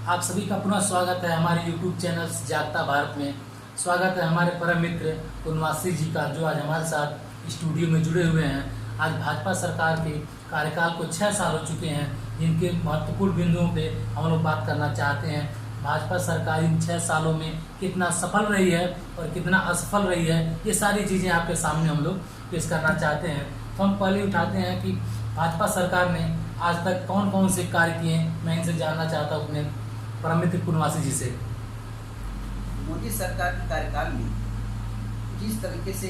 आप सभी का पुनः स्वागत है हमारे YouTube चैनल जागता भारत में। स्वागत है हमारे परम मित्र उनवासी जी का, जो आज हमारे साथ स्टूडियो में जुड़े हुए हैं। आज भाजपा सरकार के कार्यकाल को 6 साल हो चुके हैं, जिनके महत्वपूर्ण बिंदुओं पे हम लोग बात करना चाहते हैं। भाजपा सरकार इन 6 सालों में कितना सफल रही है और कितना असफल रही है, ये सारी चीज़ें आपके सामने हम लोग पेश करना चाहते हैं। तो हम पहले उठाते हैं कि भाजपा सरकार ने आज तक कौन कौन से कार्य किए हैं। मैं इनसे जानना चाहता हूँ अपने परम मित्र पूर्णवासी जी से। मोदी सरकार के कार्यकाल में जिस तरीके से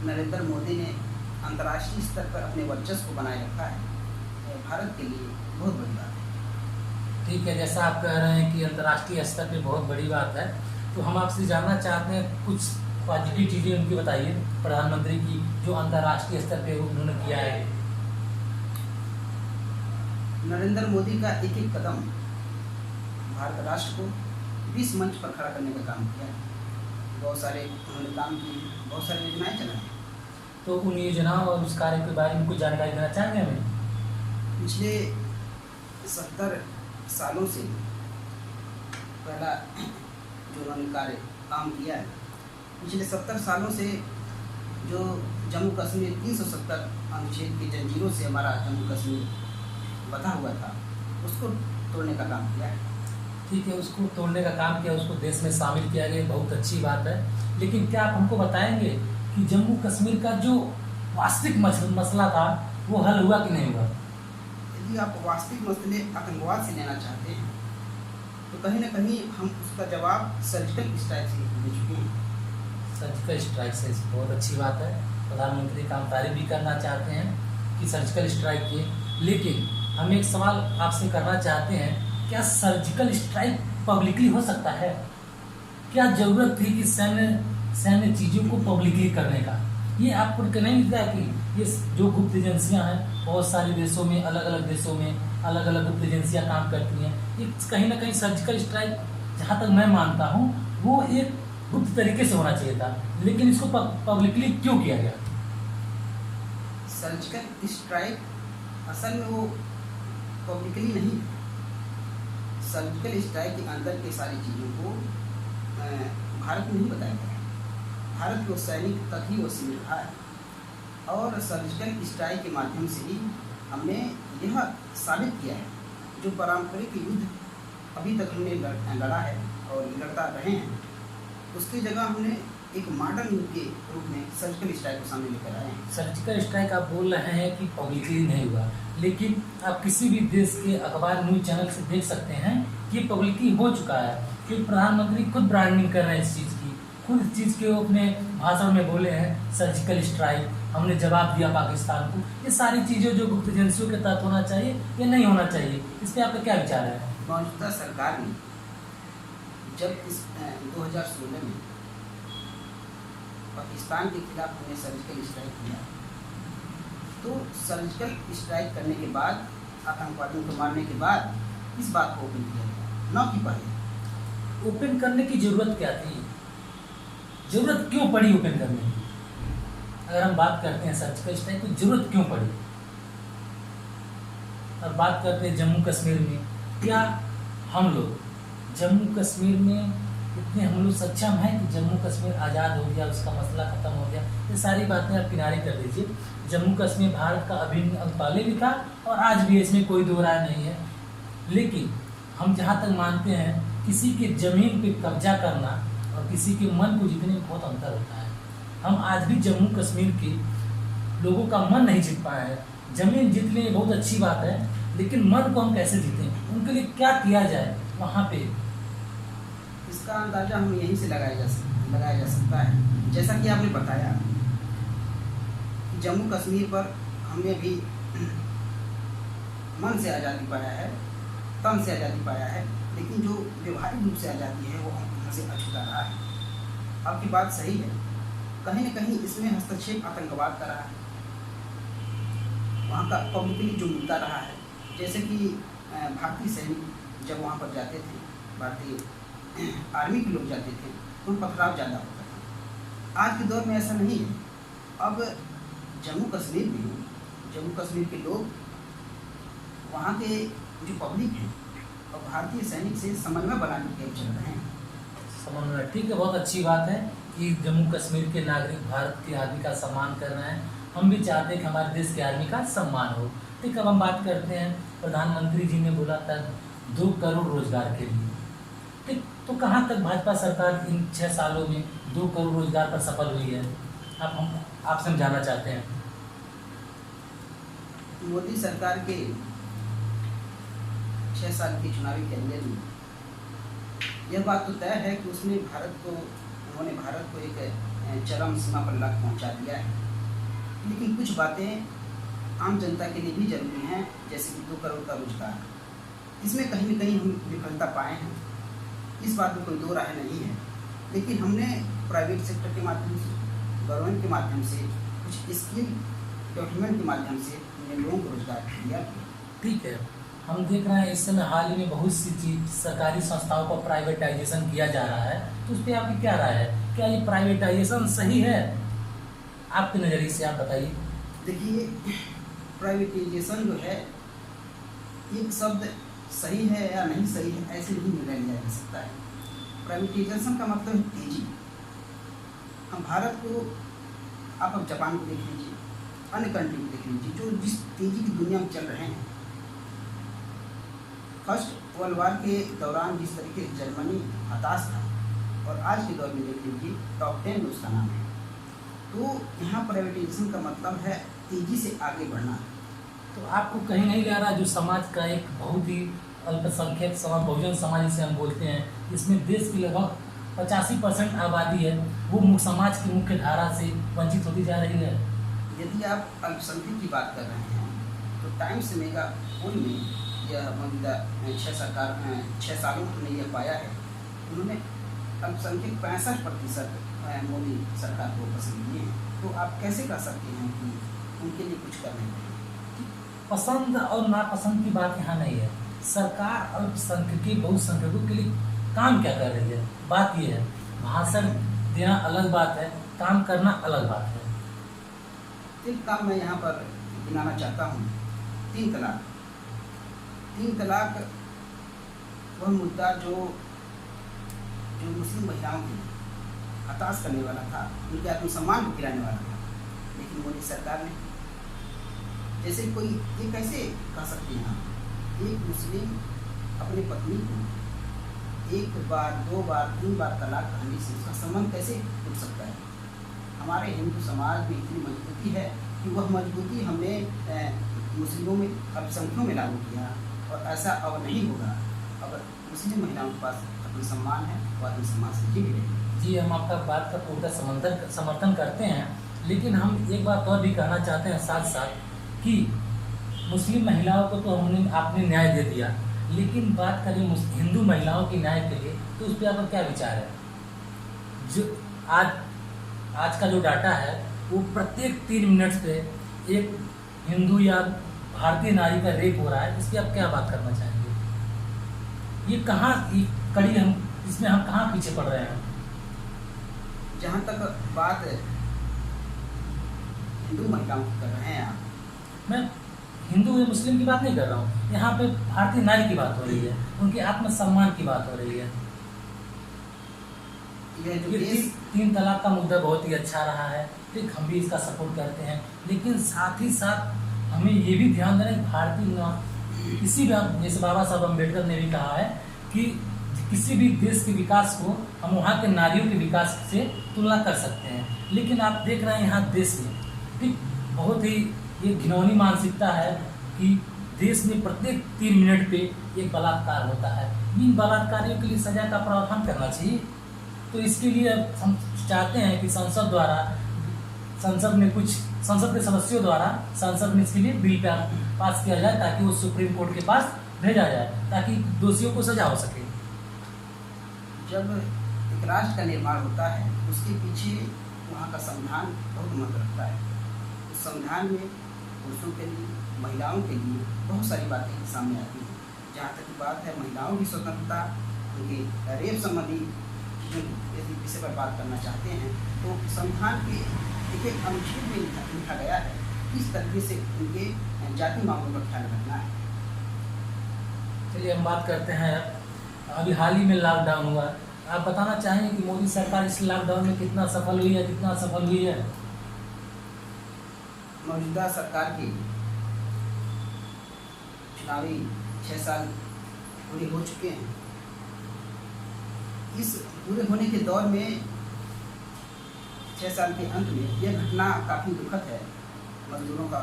नरेंद्र मोदी ने अंतर्राष्ट्रीय स्तर पर अपने वर्चस्व को बनाए रखा है, भारत के लिए बहुत बड़ी बात है। ठीक है, जैसा आप कह रहे हैं कि अंतर्राष्ट्रीय स्तर पे बहुत बड़ी बात है, तो हम आपसे जानना चाहते हैं कुछ पॉजिटिव चीज़ें उनकी बताइए, प्रधानमंत्री की, जो अंतर्राष्ट्रीय स्तर पे उन्होंने किया है। नरेंद्र मोदी का एक एक कदम भारत राष्ट्र को विश्व मंच पर खड़ा करने का काम किया है। बहुत सारे उन्होंने काम किए, बहुत सारी योजनाएं चलाई। तो उन योजनाओं और उस कार्य के बारे में कुछ जानकारी देना चाहेंगे हमें? पिछले 70 सालों से पहला जो उन्होंने कार्य काम किया है, पिछले 70 सालों से जो जम्मू कश्मीर 370 अनुच्छेद की जंजीरों से हमारा जम्मू कश्मीर बंधा हुआ था, उसको तोड़ने का काम किया है। ठीक है, उसको तोड़ने का काम किया, उसको देश में शामिल किया गया, बहुत अच्छी बात है। लेकिन क्या आप हमको बताएंगे कि जम्मू कश्मीर का जो वास्तविक मसला था वो हल हुआ कि नहीं हुआ? यदि आप वास्तविक मसले आतंकवाद से लेना चाहते हैं तो कहीं ना कहीं हम उसका जवाब सर्जिकल स्ट्राइक से दे चुके हैं। सर्जिकल स्ट्राइक से बहुत अच्छी बात है। प्रधानमंत्री का हम तारीफ भी करना चाहते हैं कि सर्जिकल स्ट्राइक किए। लेकिन हम एक सवाल आपसे करना चाहते हैं, क्या सर्जिकल स्ट्राइक पब्लिकली हो सकता है? क्या ज़रूरत थी कि सैन्य चीज़ों को पब्लिकली करने का? ये आपको नहीं दिखता कि ये जो गुप्त एजेंसियां हैं, बहुत सारे देशों में, अलग अलग देशों में अलग अलग गुप्त एजेंसियां काम करती हैं। ये कहीं ना कहीं सर्जिकल स्ट्राइक, जहाँ तक मैं मानता हूँ, वो एक गुप्त तरीके से होना चाहिए था, लेकिन इसको पब्लिकली क्यों किया गया? सर्जिकल स्ट्राइक असल में वो पब्लिकली नहीं, सर्जिकल स्ट्राइक के अंदर की सारी चीज़ों को भारत में नहीं बताया गया है। भारत के सैनिक तक ही वो सीमित रहा है और सर्जिकल स्ट्राइक के माध्यम से ही हमने यह साबित किया है, जो पारंपरिक युद्ध अभी तक हमने लड़ा है और लड़ता रहे हैं, उसकी जगह हमने एक मॉडर्न युद्ध के रूप में सर्जिकल स्ट्राइक को सामने लेकर आए हैं। सर्जिकल स्ट्राइक आप बोल रहे हैं कि पब्लिकली नहीं हुआ, लेकिन आप किसी भी देश के अखबार न्यूज चैनल से देख सकते हैं कि पब्लिकली हो चुका है, क्योंकि प्रधानमंत्री खुद ब्रांडिंग कर रहे हैं इस चीज़ की, खुद इस चीज़ के अपने भाषण में बोले हैं सर्जिकल स्ट्राइक, हमने जवाब दिया पाकिस्तान को। ये सारी चीज़ें जो गुप्त एजेंसियों के तहत होना चाहिए, ये नहीं होना चाहिए। इस पर आपका क्या विचार है? मौजूदा सरकार ने जब इस 2016 में पाकिस्तान के खिलाफ हमने सर्जिकल स्ट्राइक किया, तो सर्जिकल स्ट्राइक करने के बाद, आतंकवादियों को मारने के बाद इस बात को ओपन किया गया, न कि पहले। ओपन करने की जरूरत क्या थी? जरूरत क्यों पड़ी ओपन करने की? अगर हम बात करते हैं सर्जिकल स्ट्राइक, तो जरूरत क्यों पड़ी? और बात करते हैं जम्मू कश्मीर में, क्या हम लोग जम्मू कश्मीर में इतने हम लोग सक्षम हैं कि जम्मू कश्मीर आज़ाद हो गया, उसका मसला ख़त्म हो गया? ये सारी बातें आप किनारे कर दीजिए। जम्मू कश्मीर भारत का अभिन्न अंग पहले भी था और आज भी, इसमें कोई दो राय नहीं है। लेकिन हम जहाँ तक मानते हैं, किसी के ज़मीन पे कब्जा करना और किसी के मन को जीतने में बहुत अंतर होता है। हम आज भी जम्मू कश्मीर के लोगों का मन नहीं जीत पाए हैं। ज़मीन जीत लें बहुत अच्छी बात है, लेकिन मन को हम कैसे जीतें? उनके लिए क्या किया जाए वहाँ पे? इसका अंदाजा हम यहीं से लगाया जा सकता है। जैसा कि आपने बताया, जम्मू कश्मीर पर हमने भी मन से आज़ादी पाया है, तन से आज़ादी पाया है, लेकिन जो व्यवहारिक रूप से आज़ादी है वो हमसे अछूता रहा है। आपकी बात सही है, कहीं न कहीं इसमें हस्तक्षेप आतंकवाद का रहा है, वहाँ का पब्लिकली जो मुद्दा रहा है। जैसे कि भारतीय सैनिक जब वहाँ पर जाते थे, भारतीय आर्मी के लोग जाते थे, तो पथराव ज़्यादा होता था। आज के दौर में ऐसा नहीं है। अब जम्मू कश्मीर के लोग, वहाँ के जो पब्लिक है, और भारतीय सैनिक से समन्वय बनाने के चल रहे हैं। समन्वय, ठीक है, बहुत अच्छी बात है कि जम्मू कश्मीर के नागरिक भारत की आर्मी का सम्मान कर रहे हैं। हम भी चाहते हैं कि हमारे देश की आर्मी का सम्मान हो। ठीक, अब हम बात करते हैं, प्रधानमंत्री जी ने बोला था 2 करोड़ रोजगार के लिए। ठीक, तो कहाँ तक भाजपा सरकार इन 6 सालों में 2 करोड़ रोजगार पर सफल हुई है, हम आपसे हम जानना चाहते हैं। मोदी सरकार के 6 साल के चुनावी कैरियर में यह बात तो तय है कि उसने उन्होंने भारत को एक चरम सीमा पर लाकर पहुंचा दिया है। लेकिन कुछ बातें आम जनता के लिए भी जरूरी हैं, जैसे कि 2 करोड़ का रोजगार। इसमें कहीं न कहीं हम विफलता पाए हैं, इस बात में कोई दो राय नहीं है। लेकिन हमने प्राइवेट सेक्टर के माध्यम से, गवर्नमेंट के माध्यम से, कुछ स्किल डेवलपमेंट के माध्यम से हमने लोगों को रोजगार दिया। ठीक है, हम देख रहे हैं इस समय हाल ही में बहुत सी चीज सरकारी संस्थाओं का प्राइवेटाइजेशन किया जा रहा है, तो उस पर आपकी क्या राय है? क्या ये प्राइवेटाइजेशन सही है आपके नज़रिए से? आप बताइए। देखिए, प्राइवेटाइजेशन जो है, एक शब्द सही है या नहीं सही है ऐसे नहीं निर्णय लिया जा सकता है। प्राइवेटाइजेशन का मतलब है तेजी। हम भारत को, आप अब जापान को देख लीजिए, अन्य कंट्री को देख लीजिए, जो जिस तेजी की दुनिया में चल रहे हैं। फर्स्ट वर्ल्ड वार के दौरान जिस तरीके से जर्मनी हताश था, और आज के दौर में देख लीजिए टॉप 10 में उसका नाम है। तो यहाँ प्राइवेटाइजेशन का मतलब है तेजी से आगे बढ़ना। तो आपको कहीं नहीं लग रहा जो समाज का एक बहुत ही अल्पसंख्यक समाज, बहुजन समाज जिसे हम बोलते हैं, इसमें देश की लगभग 85% आबादी है, वो समाज की मुख्य धारा से वंचित होती जा रही है? यदि आप अल्पसंख्यक की बात कर रहे हैं तो टाइम्स मेगाफोन में यह मौजूदा 6 सालों में यह पाया है, उन्होंने अल्पसंख्यक 65% मोदी सरकार को पसंद किए हैं। तो आप कैसे कर सकते हैं कि उनके लिए कुछ कर नहीं रहे? पसंद और नापसंद की बात यहाँ नहीं है। सरकार अल्पसंख्यकों, बहुसंख्यकों के लिए काम क्या कर रही है, बात ये है। भाषण देना अलग बात है, काम करना अलग बात है। एक काम मैं यहाँ पर गिनाना चाहता हूँ, 3 तलाक। 3 तलाक वह मुद्दा जो मुस्लिम महिलाओं की हताश करने वाला था, उनके आत्मसम्मान को गिराने वाला था। लेकिन मोदी सरकार ने, जैसे कोई ये कैसे कह सकते हैं हम, एक मुस्लिम अपनी पत्नी को 1 बार, 2 बार, 3 बार तलाक कहने से उसका संबंध कैसे टूट सकता है? हमारे हिंदू समाज में इतनी मजबूती है कि वह मजबूती हमने मुस्लिमों में, अल्पसंख्यकों में लागू किया, और ऐसा अब नहीं होगा। अगर मुस्लिम महिलाओं के पास आत्मसम्मान है, वो आत्मसम्मान से जी रहेगी। जी, हम आपका बात का पूरा समर्थन करते हैं, लेकिन हम एक बात और भी कहना चाहते हैं साथ साथ कि मुस्लिम महिलाओं को तो आपने न्याय दे दिया, लेकिन बात करें हिंदू महिलाओं के न्याय के लिए, तो उस पर आपका क्या विचार है? जो आज का जो डाटा है, वो प्रत्येक 3 मिनट पे एक हिंदू या भारतीय नारी का रेप हो रहा है। इस पर आप क्या बात करना चाहेंगे? ये कहाँ कड़ी, हम इसमें हम कहाँ पीछे पड़ रहे हैं? जहाँ तक बात हिंदू महिलाओं की कर रहे हैं आप, मैं हिंदू या मुस्लिम की बात नहीं कर रहा हूँ, यहाँ पे भारतीय नारी की बात हो रही है, उनके आत्मसम्मान की बात हो रही है। ये 3 तलाक का मुद्दा बहुत ही अच्छा रहा है, ठीक, हम भी इसका सपोर्ट करते हैं। लेकिन साथ ही साथ हमें ये भी ध्यान देना है, भारतीय किसी भी, जैसे बाबा साहब अम्बेडकर ने भी कहा है कि किसी भी देश के विकास को हम वहाँ के नारियों के विकास से तुलना कर सकते हैं। लेकिन आप देख रहे हैं यहाँ देश में, ठीक, बहुत ही ये घिनौनी मानसिकता है कि देश में प्रत्येक 3 मिनट पे एक बलात्कार होता है। इन बलात्कारियों के लिए सजा का प्रावधान करना चाहिए। तो इसके लिए हम चाहते हैं कि संसद के सदस्यों द्वारा संसद में इसके लिए बिल पास किया जाए, ताकि वो सुप्रीम कोर्ट के पास भेजा जाए, ताकि दोषियों को सजा हो सके। जब एक राष्ट्र का निर्माण होता है, उसके पीछे वहाँ का संविधान बहुत महत्व रखता है। उस संविधान में पुरुषों के लिए, महिलाओं के लिए बहुत सारी बातें सामने आती हैं। जहाँ तक की बात है महिलाओं की स्वतंत्रता, उनके रेप संबंधी यदि विषय पर बात करना चाहते हैं, तो संविधान के एक अनुच्छेद में लिखा गया है किस तरीके से उनके जाति मामलों का ख्याल रखना है। चलिए हम बात करते हैं, अभी हाल ही में लॉकडाउन हुआ, आप बताना चाहेंगे कि मोदी सरकार इस लॉकडाउन में कितना सफल हुई है, कितना सफल हुई है? मौजूदा सरकार की चुनावी 6 साल पूरे हो चुके हैं। इस पूरे होने के दौर में 6 साल के अंत में यह घटना काफ़ी दुखद है, मजदूरों का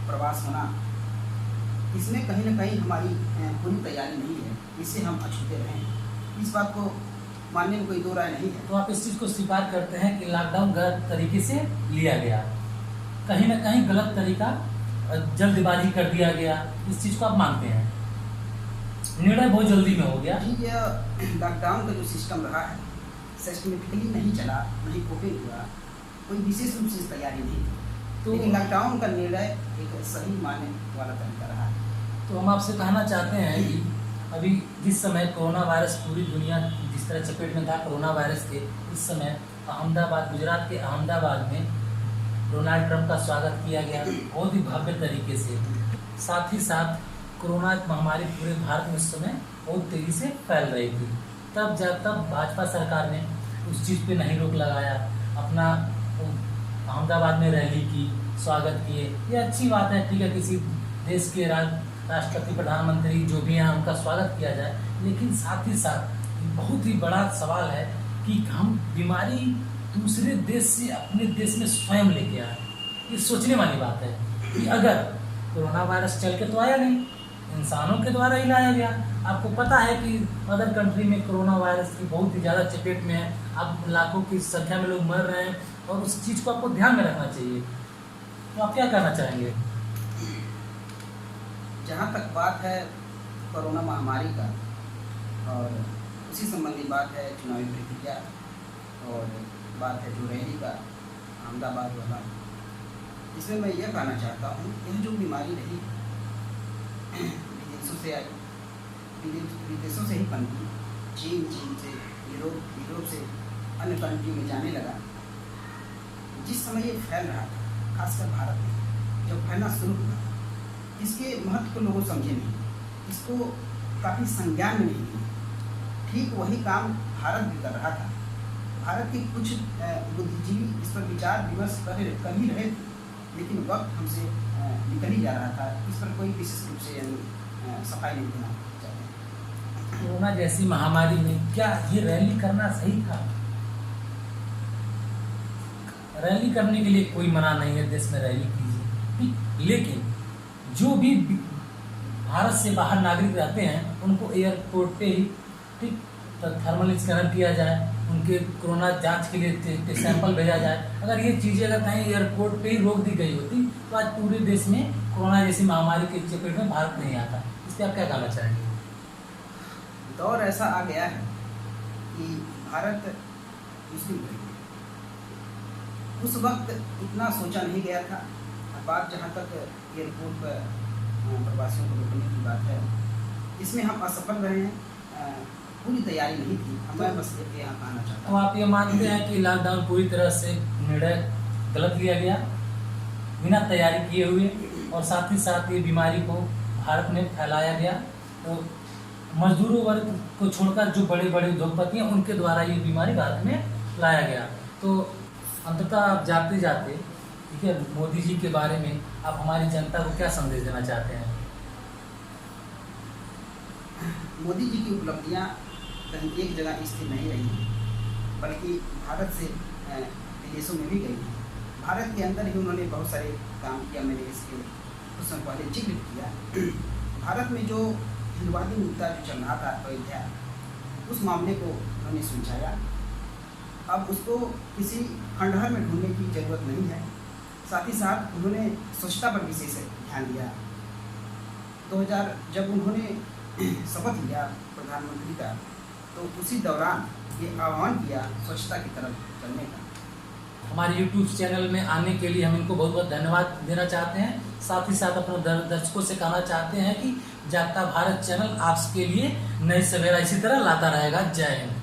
प्रवास होना। इसमें कहीं न कहीं हमारी पूरी तैयारी नहीं है, इससे हम अछूते रहें। इस बात को मानने में कोई दो राय नहीं है। तो आप इस चीज़ को स्वीकार करते हैं कि लॉकडाउन गलत तरीके से लिया गया, कहीं ना कहीं गलत तरीका, जल्दबाजी कर दिया गया, इस चीज़ को आप मानते हैं? निर्णय बहुत जल्दी में हो गया। जी, यह लॉकडाउन का जो सिस्टम रहा है सिस्टमेटिकली नहीं चला, नहीं कोपिंग हुआ, कोई विशेष रूप से तैयारी नहीं थी। तो लेकिन लॉकडाउन का निर्णय एक सही मानने वाला तरीका रहा है। तो हम आपसे कहना चाहते हैं कि अभी जिस समय कोरोना वायरस पूरी दुनिया जिस तरह चपेट में था कोरोना वायरस के, इस समय अहमदाबाद, गुजरात के अहमदाबाद में डोनाल्ड ट्रंप का स्वागत किया गया बहुत ही भव्य तरीके से। साथ ही साथ कोरोना महामारी पूरे भारत में उस समय बहुत तेज़ी से फैल रही थी। तब भाजपा सरकार ने उस चीज़ पे नहीं रोक लगाया, अपना अहमदाबाद में रैली की, स्वागत किए, ये अच्छी बात है, ठीक है, किसी देश के राष्ट्रपति, प्रधानमंत्री जो भी हैं उनका स्वागत किया जाए। लेकिन साथ ही साथ बहुत ही बड़ा सवाल है कि हम बीमारी दूसरे देश से अपने देश में स्वयं लेके आए। ये सोचने वाली बात है कि अगर कोरोना वायरस चल के तो आया नहीं, इंसानों के द्वारा ही लाया गया। आपको पता है कि अदर कंट्री में कोरोना वायरस की बहुत ही ज़्यादा चपेट में है, अब लाखों की संख्या में लोग मर रहे हैं और उस चीज़ को आपको ध्यान में रखना चाहिए। तो आप क्या कहना चाहेंगे? जहाँ तक बात है कोरोना महामारी का और उसी संबंधी बात है चुनावी प्रक्रिया और बात है जो रैली का अहमदाबाद वाला, इसमें मैं यह कहना चाहता हूँ यह जो बीमारी रही विदेशों से आई, विदेशों से ही पनपी, चीन से यूरोप से अन्य कंट्री में जाने लगा। जिस समय ये फैल रहा था, खासकर भारत में जब फैलना शुरू हुआ, इसके महत्व को लोग समझे नहीं, इसको काफ़ी संज्ञान में नहीं लिया। ठीक वही काम भारत भी कर रहा था। भारत के कुछ बुद्धिजीवी इस पर विचार विमर्श कर ही रहे थे, लेकिन वक्त हमसे निकल ही जा रहा था। इस पर कोई विशेष रूप से सफाई नहीं देना चाहते। कोरोना जैसी महामारी में क्या ये रैली करना सही था? रैली करने के लिए कोई मना नहीं है, देश में रैली कीजिए, लेकिन जो भी भारत से बाहर नागरिक रहते हैं उनको एयरपोर्ट पे ही ठीक थर्मल स्कैनर किया जाए, उनके कोरोना जांच के लिए सैंपल भेजा जाए। अगर ये चीज़ें अगर कहीं एयरपोर्ट पे ही रोक दी गई होती तो आज पूरे देश में कोरोना जैसी महामारी के चपेट में भारत नहीं आता। इस पर आप क्या कहना चाहेंगे? दौर ऐसा आ गया है कि भारत मुस्लिम हो गया। उस वक्त इतना सोचा नहीं गया था। बात जहाँ तक एयरपोर्ट पर प्रवासियों को रोकने की बात है, इसमें हम असफल रहे हैं, पूरी तैयारी नहीं थी। मैं बस यहाँ कहना चाहता हूँ। तो आप ये मानते हैं कि लॉकडाउन पूरी तरह से निर्णय गलत लिया गया, बिना तैयारी किए हुए, और साथ ही साथ ये बीमारी को भारत में फैलाया गया? तो मजदूरों वर्ग को छोड़कर जो बड़े बड़े उद्योगपति हैं उनके द्वारा ये बीमारी भारत में लाया गया। तो अंततः आप जाते जाते, ठीक है, मोदी जी के बारे में आप हमारी जनता को क्या संदेश देना चाहते हैं? मोदी जी की उपलब्धियां कहीं एक जगह स्थिर नहीं रही, बल्कि भारत से विदेशों में भी गई हैं। भारत के अंदर ही उन्होंने बहुत सारे काम किया। मैंने इसके कुछ समय पहले जिक्र किया। भारत में जो हिंदुवादी मुद्दा जो चल रहा था अयोध्या, उस मामले को उन्होंने सुलझाया। अब उसको किसी खंडहर में ढूंढने की जरूरत नहीं है। साथ ही साथ उन्होंने स्वच्छता पर विशेष ध्यान दिया। 2000 जब उन्होंने शपथ लिया प्रधानमंत्री का, तो उसी दौरान ये आह्वान किया स्वच्छता की तरफ चलने का। हमारे YouTube चैनल में आने के लिए हम इनको बहुत बहुत धन्यवाद देना चाहते हैं। साथ ही साथ अपने दर्शकों से कहना चाहते हैं कि जागता भारत चैनल आपके लिए नई सवेरा इसी तरह लाता रहेगा। जय हिंद।